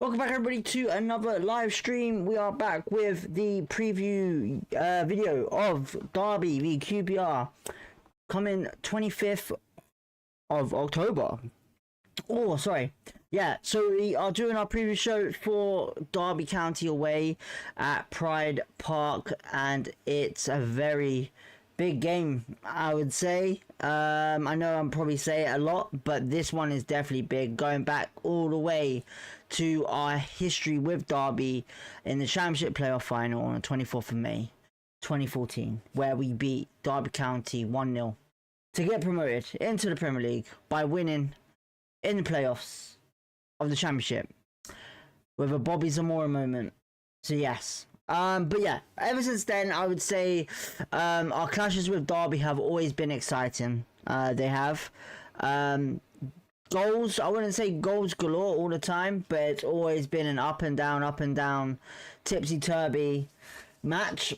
Welcome back everybody to another live stream. We are back with the preview video of Derby v QPR coming 25th of October. Oh, sorry. Yeah, so we are doing our preview show for Derby County away at Pride Park, and it's a very big game, I would say. I know I'm probably saying it a lot, but this one is definitely big, going back all the way to our history with Derby in the Championship playoff final on the 24th of May 2014, where we beat Derby County 1-0 to get promoted into the Premier League by winning in the playoffs of the Championship with a Bobby Zamora moment. So yes, but yeah, ever since then, I would say our clashes with Derby have always been exciting. They have goals. I wouldn't say goals galore all the time, but it's always been an up and down, tipsy-turvy match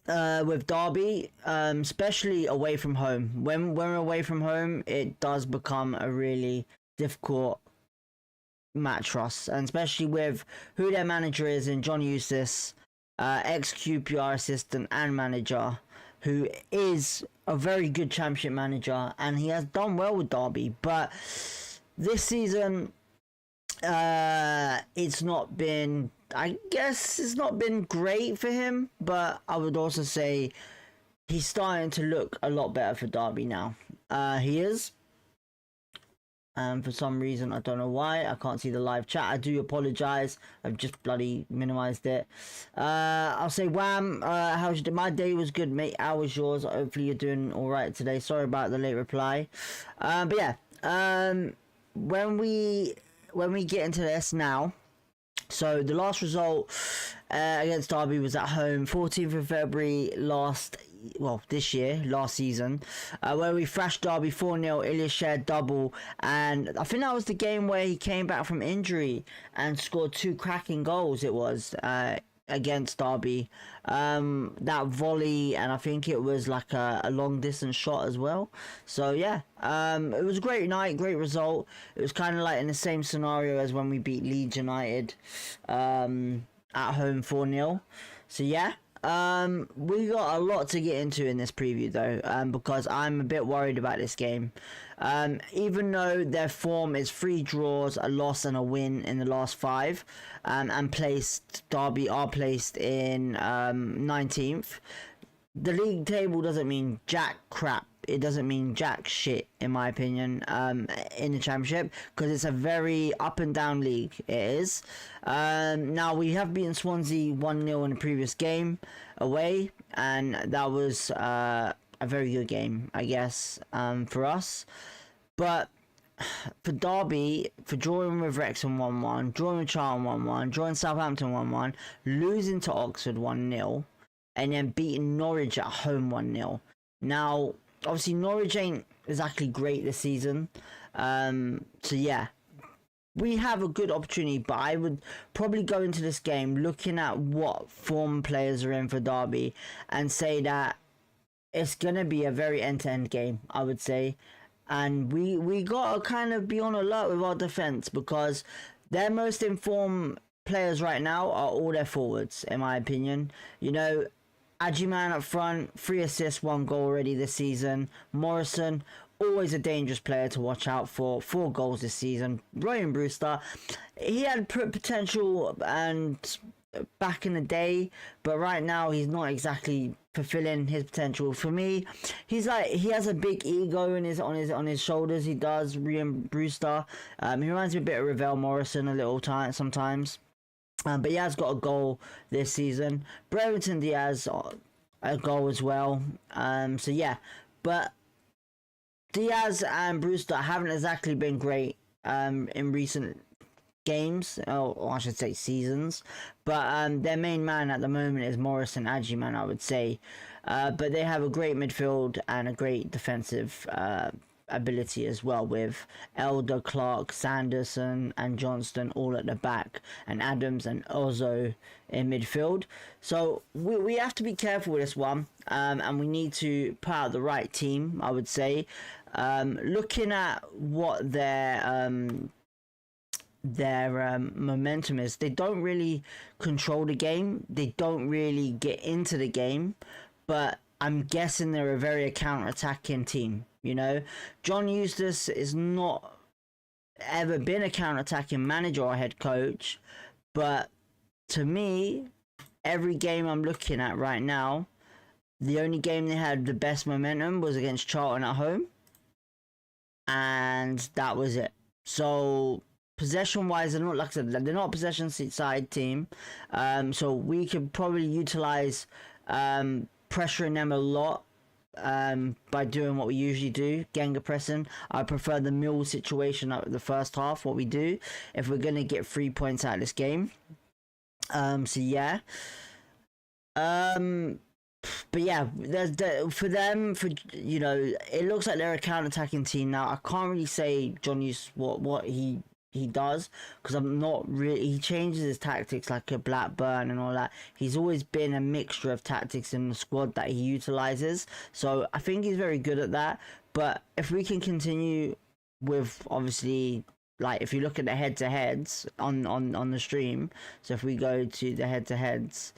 with Derby, especially away from home. When we're away from home, it does become a really difficult match for us, and especially with who their manager is in John Eustace, ex-QPR assistant and manager, who is a very good Championship manager, and he has done well with Derby. But this season, it's not been, I guess it's not been great for him, but I would also say he's starting to look a lot better for Derby now. He is. For some reason, I don't know why, I can't see the live chat. I do apologize. I've just bloody minimized it. I'll say Wham, how's your day? My day was good, mate. How was yours? Hopefully you're doing all right today. Sorry about the late reply. But yeah, when we get into this now, so the last result against Derby was at home, 14th of February last season, where we thrashed Derby 4-0, Ilya shared double, and I think that was the game where he came back from injury and scored two cracking goals. It was against Derby, that volley, and I think it was like a long distance shot as well. So yeah, it was a great night, great result. It was kind of like in the same scenario as when we beat Leeds United at home 4-0. So yeah, we got a lot to get into in this preview though, because I'm a bit worried about this game. Even though their form is 3 draws, a loss and a win in the last 5, and Derby are placed in 19th. The league table doesn't mean jack crap. It doesn't mean jack shit, in my opinion, in the Championship, because it's a very up and down league. It is. Now, we have beaten Swansea 1-0 in the previous game away, and that was a very good game, I guess, for us. But for Derby, for drawing with Wrexham 1-1, drawing with Charlton 1-1, drawing Southampton 1-1, losing to Oxford 1-0, and then beating Norwich at home 1-0. Now, obviously, Norwich ain't exactly great this season. So yeah, we have a good opportunity, but I would probably go into this game looking at what form players are in for Derby and say that it's going to be a very end-to-end game, I would say. And we got to kind of be on alert with our defence, because their most informed players right now are all their forwards, in my opinion. You know, Adjiman up front, 3 assists, 1 goal already this season. Morrison, always a dangerous player to watch out for, 4 goals this season. Ryan Brewster, he had potential and back in the day, but right now he's not exactly fulfilling his potential. For me, he's like, he has a big ego on his shoulders. He does, Ryan Brewster. He reminds me a bit of Ravel Morrison a little time sometimes. But he has got a goal this season. Brereton Diaz, a goal as well. So yeah, but Diaz and Brewster haven't exactly been great in recent games, or I should say seasons. But their main man at the moment is Morrison Adjiman, I would say. But they have a great midfield and a great defensive ability as well, with Elder, Clark, Sanderson and Johnston all at the back, and Adams and Ozo in midfield. So we have to be careful with this one, and we need to put out the right team, I would say. Looking at what their momentum is. They don't really control the game. They don't really get into the game, but I'm guessing they're a very counter-attacking team. You know, John Eustace is not ever been a counter-attacking manager or head coach, but to me, every game I'm looking at right now, the only game they had the best momentum was against Charlton at home, and that was it. So possession wise, they're not, like I said, they're not a possession side team. So we could probably utilize pressuring them a lot by doing what we usually do, Genga pressing. I prefer the mill situation at the first half, what we do, if we're going to get 3 points out of this game. So yeah. But yeah, for them, you know, it looks like they're a counter-attacking team now. I can't really say John Hughes what he does, because I'm not really. He changes his tactics like a Blackburn and all that. He's always been a mixture of tactics in the squad that he utilizes. So I think he's very good at that. But if we can continue with, obviously, like if you look at the head-to-heads on the stream. So if we go to the head-to-heads,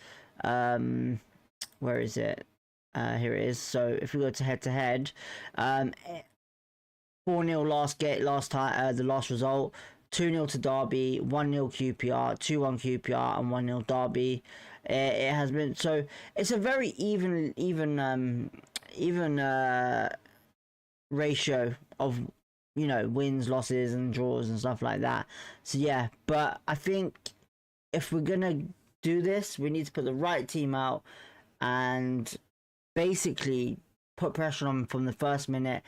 where is it? Here it is. So if we go to head-to-head, 4-0 the last result. 2-0 to Derby, 1-0 QPR, 2-1 QPR, and 1-0 Derby. It has been, so it's a very even ratio of, you know, wins, losses, and draws and stuff like that. So yeah, but I think if we're gonna do this, we need to put the right team out and basically put pressure on from the first minute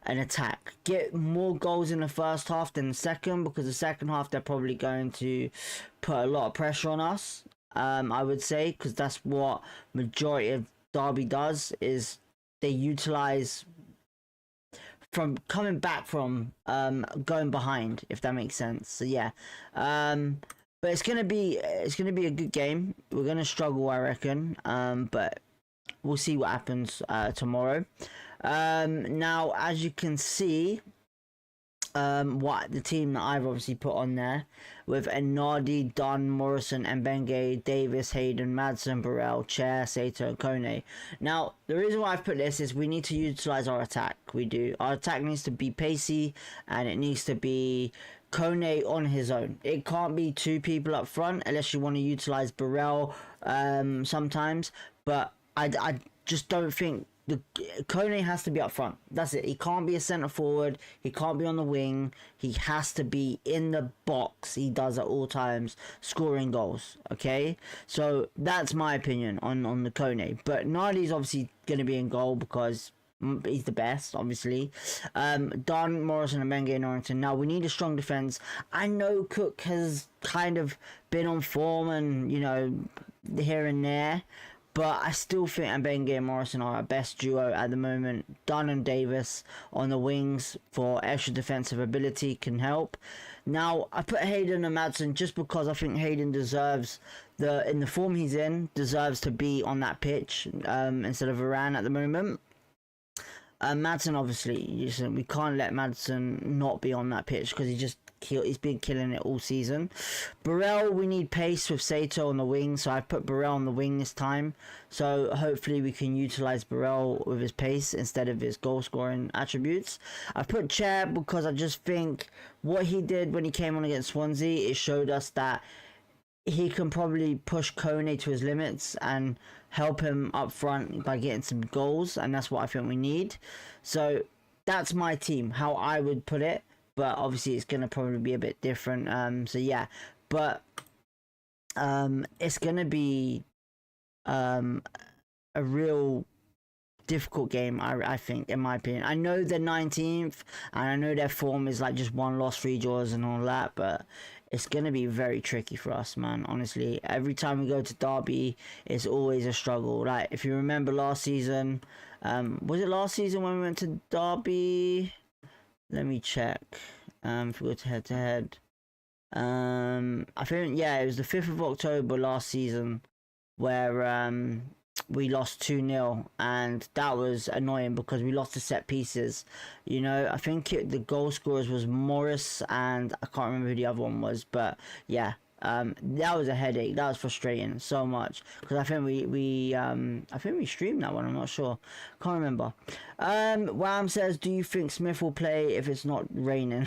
and attack. Get more goals in the first half than the second, because the second half they're probably going to put a lot of pressure on us, I would say, because that's what majority of Derby does, is they utilize from coming back from going behind, if that makes sense. So yeah, but it's gonna be a good game. We're gonna struggle, I reckon, but we'll see what happens tomorrow. Now, as you can see, what the team that I've obviously put on there, with Enardi, Dunn, Morrison, Mbenge, Davis, Hayden, Madsen, Burrell, Chair, Sato, and Kone. Now, the reason why I've put this is we need to utilize our attack. Our attack needs to be pacey, and it needs to be Kone on his own. It can't be two people up front unless you want to utilize Burrell sometimes, but I just don't think Kone has to be up front. That's it. He can't be a centre forward. He can't be on the wing. He has to be in the box. He does at all times, scoring goals. Okay, so that's my opinion on the Kone. But Nardi's obviously going to be in goal because he's the best, obviously. Dunn, Morrison, and Menge, and Norrington. Now we need a strong defence. I know Cook has kind of been on form and, you know, here and there, but I still think Mbenge and Morrison are our best duo at the moment. Dunn and Davis on the wings for extra defensive ability can help. Now, I put Hayden and Madsen just because I think Hayden deserves, in the form he's in, deserves to be on that pitch instead of Varane at the moment. Madsen, obviously, we can't let Madsen not be on that pitch because he's been killing it all season. Burrell, we need pace with Sato on the wing, so I put Burrell on the wing this time. So hopefully we can utilize Burrell with his pace instead of his goal scoring attributes. I put Chair because I just think what he did when he came on against Swansea, it showed us that he can probably push Kone to his limits and help him up front by getting some goals, and that's what I think we need. So that's my team, how I would put it, but obviously it's going to probably be a bit different. So yeah, but it's going to be a real difficult game, I think, in my opinion. I know they're 19th, and I know their form is like just 1 loss, 3 draws and all that, but it's going to be very tricky for us, man, honestly. Every time we go to Derby, it's always a struggle. Like, if you remember last season, was it last season when we went to Derby? Let me check. If we go to head-to-head. I think, yeah, it was the 5th of October last season where we lost 2-0, and that was annoying because we lost the set pieces. You know, I think the goal scorers was Morris, and I can't remember who the other one was, but yeah. That was a headache. That was frustrating so much because I think we streamed that one. I'm not sure. Can't remember. Wham says, "Do you think Smith will play if it's not raining?"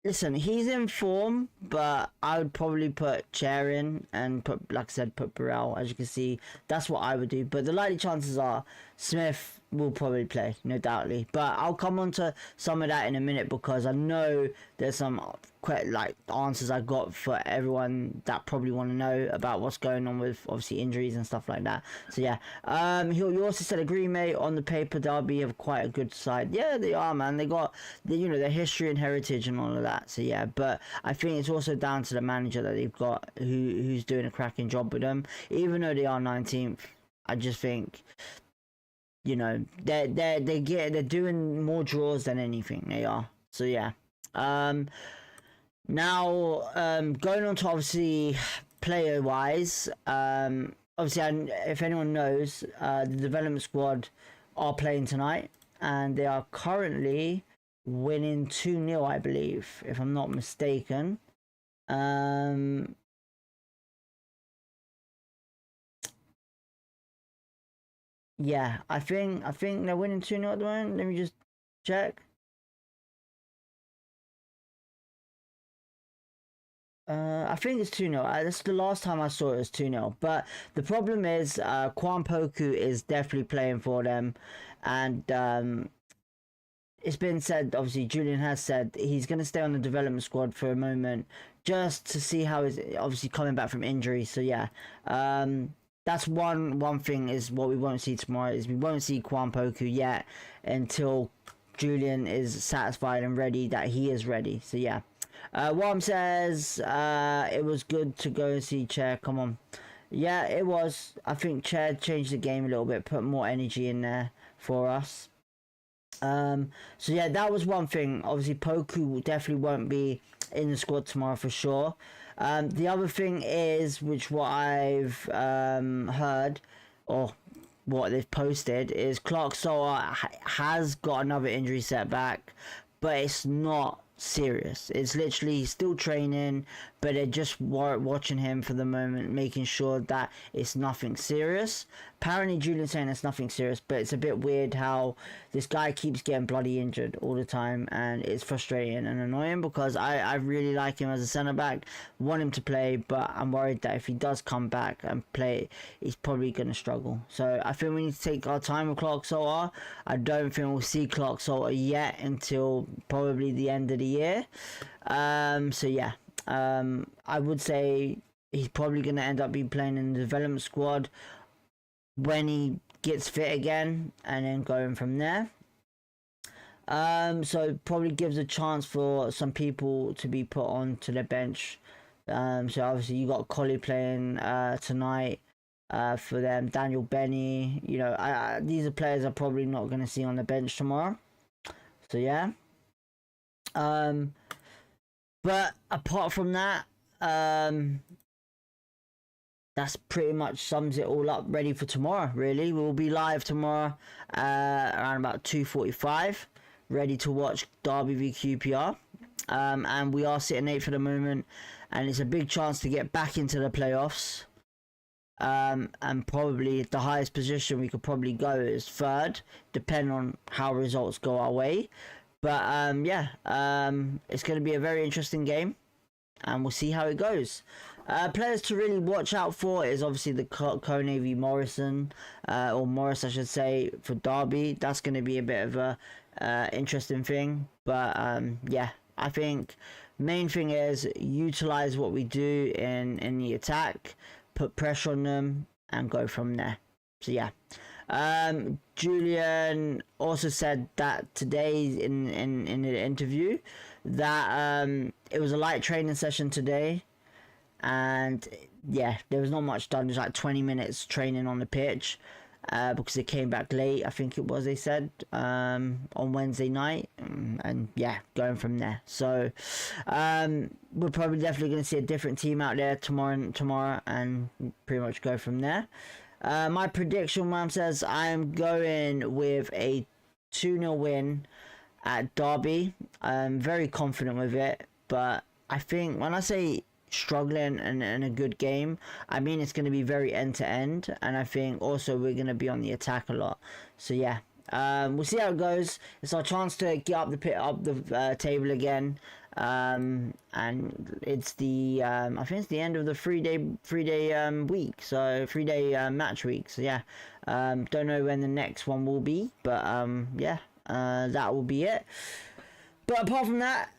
Listen, he's in form, but I would probably put Chair in and put, like I said, put Burrell. As you can see, that's what I would do. But the likely chances are Smith will probably play, no doubtly. But I'll come on to some of that in a minute because I know there's some quite like answers I got for everyone that probably want to know about what's going on with obviously injuries and stuff like that. So yeah, you also said agree, mate. On the paper, Derby have quite a good side. Yeah, they are, man. They got their history and heritage and all of that. So yeah, but I think it's also down to the manager that they've got, who's doing a cracking job with them. Even though they are 19th, I just think, you know, they're doing more draws than anything. They are. So yeah. Now, going on to obviously player wise, obviously, if anyone knows, the development squad are playing tonight, and they are currently winning 2-0, I believe, if I'm not mistaken. Yeah, I think they're winning 2-0 at the moment. Let me just check. I think it's 2-0. That's the last time I saw it was 2-0. But the problem is, Kwan Poku is definitely playing for them, and it's been said. Obviously, Julian has said he's going to stay on the development squad for a moment, just to see how he's obviously coming back from injury. So yeah, that's one thing is what we won't see tomorrow is we won't see Kwan Poku yet until Julian is satisfied and ready that he is ready. So yeah. Worm says it was good to go and see Chair. Come on. Yeah, it was. I think Chair changed the game a little bit, put more energy in there for us. So yeah, that was one thing. Obviously, Poku definitely won't be in the squad tomorrow for sure. The other thing is, which what I've heard, or what they've posted, is Clark Soa has got another injury setback, but it's not serious. It's literally still training, but they're just watching him for the moment, making sure that it's nothing serious. Apparently Julian's saying it's nothing serious, but it's a bit weird how this guy keeps getting bloody injured all the time, and it's frustrating and annoying because I really like him as a centre back, want him to play, but I'm worried that if he does come back and play, he's probably going to struggle. So I think we need to take our time with Clark Soa. I don't think we'll see Clark Soa yet until probably the end of the year. So yeah, I would say he's probably going to end up being playing in the development squad when he gets fit again, and then going from there. So it probably gives a chance for some people to be put on to the bench. So obviously you got Collie playing tonight for them. Daniel Benny, you know, these are players I'm probably not going to see on the bench tomorrow. So yeah. But apart from that, that's pretty much sums it all up, ready for tomorrow, really. We'll be live tomorrow around about 2:45, ready to watch Derby v QPR. And we are sitting 8th for the moment, and it's a big chance to get back into the playoffs. And probably the highest position we could probably go is 3rd, depending on how results go our way. But yeah, it's going to be a very interesting game, and we'll see how it goes. Players to really watch out for is obviously the Kone v Morrison, or Morris I should say, for Derby. That's going to be a bit of a interesting thing. But yeah, I think main thing is utilize what we do in the attack, put pressure on them, and go from there. So yeah. Julian also said that today in the interview that it was a light training session today, and yeah, there was not much done. It was like 20 minutes training on the pitch, because they came back late, I think it was, they said, on Wednesday night, and yeah, going from there. So we're probably definitely going to see a different team out there tomorrow, and pretty much go from there. My prediction, Mom says, I'm going with a 2-0 win at Derby. I'm very confident with it, but I think when I say struggling and a good game, I mean it's going to be very end-to-end, and I think also we're going to be on the attack a lot. So yeah, we'll see how it goes. It's our chance to get up the table again, and it's the I think it's the end of the three-day week, so 3-day match week. So yeah, don't know when the next one will be, but yeah, that will be it. But apart from that,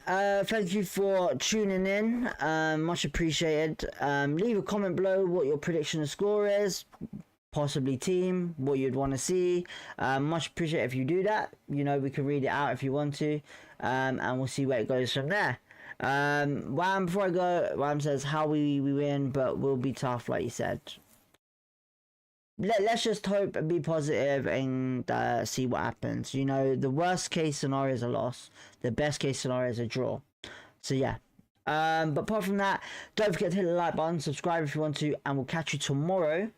thank you for tuning in. Much appreciated. Leave a comment below what your prediction of score is, possibly team, what you'd want to see. Much appreciated if you do that. You know, we can read it out if you want to, and we'll see where it goes from there. Wham, before I go, Wham says how we win, but we'll be tough, like you said. Let's just hope and be positive and see what happens. You know, the worst case scenario is a loss. The best case scenario is a draw. So yeah. But apart from that, don't forget to hit the like button, subscribe if you want to, and we'll catch you tomorrow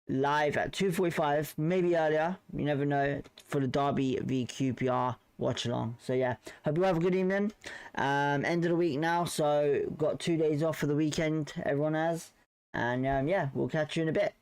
live at 2:45, maybe earlier. You never know, for the Derby v QPR watch along. So yeah, hope you have a good evening. End of the week now, so got 2 days off for the weekend. Everyone has, and yeah, we'll catch you in a bit.